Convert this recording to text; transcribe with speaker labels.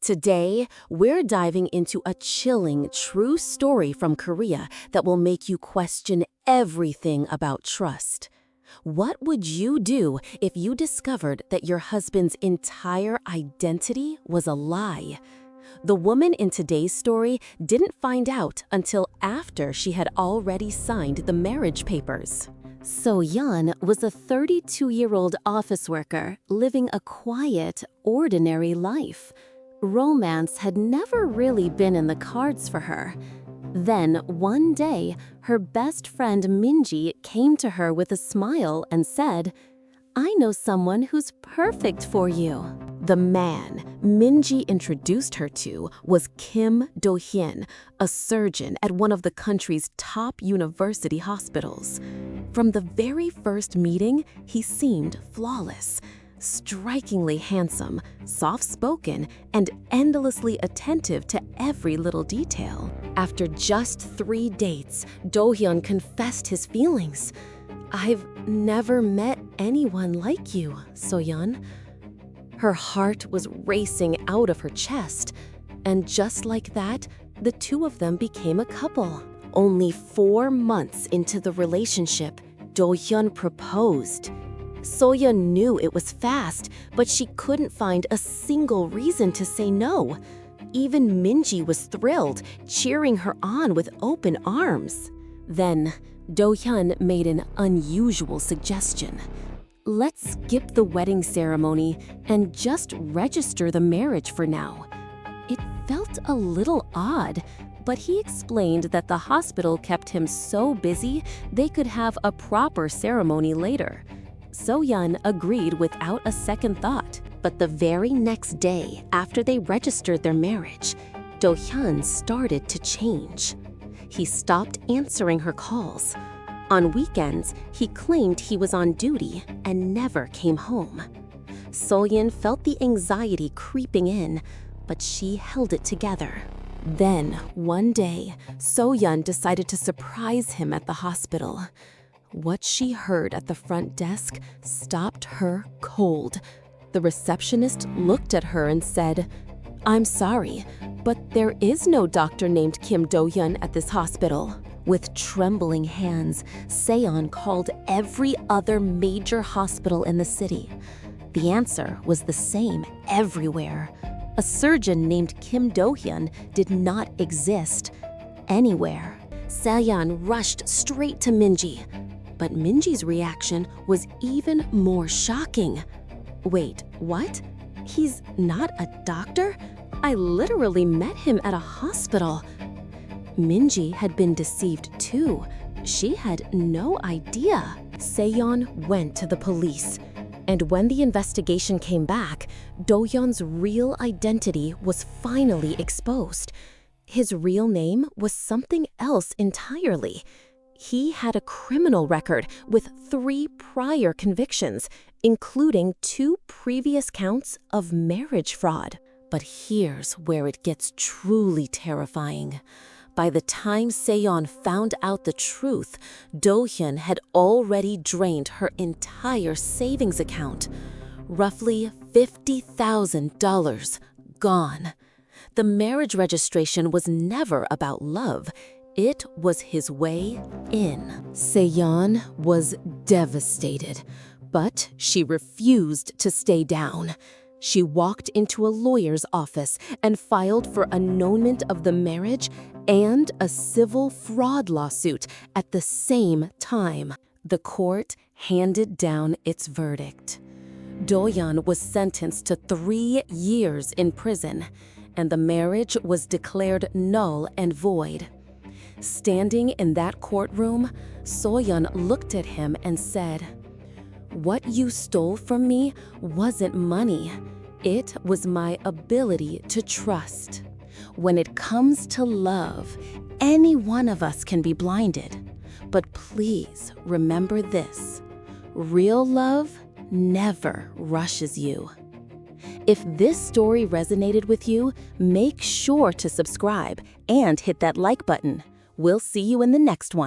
Speaker 1: Today, we're diving into a chilling, true story from Korea that will make you question everything about trust. What would you do if you discovered that your husband's entire identity was a lie? The woman in today's story didn't find out until after she had already signed the marriage papers. Seoyeon was a 32-year-old office worker living a quiet, ordinary life. Romance had never really been in the cards for her. Then, one day, her best friend Minji came to her with a smile and said, "I know someone who's perfect for you." The man Minji introduced her to was Kim Dohyun, a surgeon at one of the country's top university hospitals. From the very first meeting, he seemed flawless. Strikingly handsome, soft-spoken, and endlessly attentive to every little detail. After just 3 dates, Dohyun confessed his feelings. "I've never met anyone like you, Seoyeon." Her heart was racing out of her chest, and just like that, the two of them became a couple. Only 4 months into the relationship, Dohyun proposed. Seoyeon knew it was fast, but she couldn't find a single reason to say no. Even Minji was thrilled, cheering her on with open arms. Then, Dohyun made an unusual suggestion. "Let's skip the wedding ceremony and just register the marriage for now." It felt a little odd, but he explained that the hospital kept him so busy they could have a proper ceremony later. Seoyeon agreed without a second thought. But the very next day, after they registered their marriage, Dohyun started to change. He stopped answering her calls. On weekends, he claimed he was on duty and never came home. Seoyeon felt the anxiety creeping in, but she held it together. Then, one day, Seoyeon decided to surprise him at the hospital. What she heard at the front desk stopped her cold. The receptionist looked at her and said, "I'm sorry, but there is no doctor named Kim Dohyun at this hospital." With trembling hands, Seoyeon called every other major hospital in the city. The answer was the same everywhere. A surgeon named Kim Dohyun did not exist anywhere. Seoyeon rushed straight to Minji. But Minji's reaction was even more shocking. "Wait, what? He's not a doctor? I literally met him at a hospital." Minji had been deceived too. She had no idea. Seoyeon went to the police. And when the investigation came back, Dohyun's real identity was finally exposed. His real name was something else entirely. He had a criminal record with 3 prior convictions, including 2 previous counts of marriage fraud. But here's where it gets truly terrifying. By the time Seoyeon found out the truth, Dohyun had already drained her entire savings account. Roughly $50,000 gone. The marriage registration was never about love. It was his way in. Seoyeon was devastated, but she refused to stay down. She walked into a lawyer's office and filed for annulment of the marriage and a civil fraud lawsuit at the same time. The court handed down its verdict. Dohyun was sentenced to 3 years in prison, and the marriage was declared null and void. Standing in that courtroom, Seoyeon looked at him and said, "What you stole from me wasn't money. It was my ability to trust. When it comes to love, any one of us can be blinded. But please remember this: real love never rushes you." If this story resonated with you, make sure to subscribe and hit that like button. We'll see you in the next one.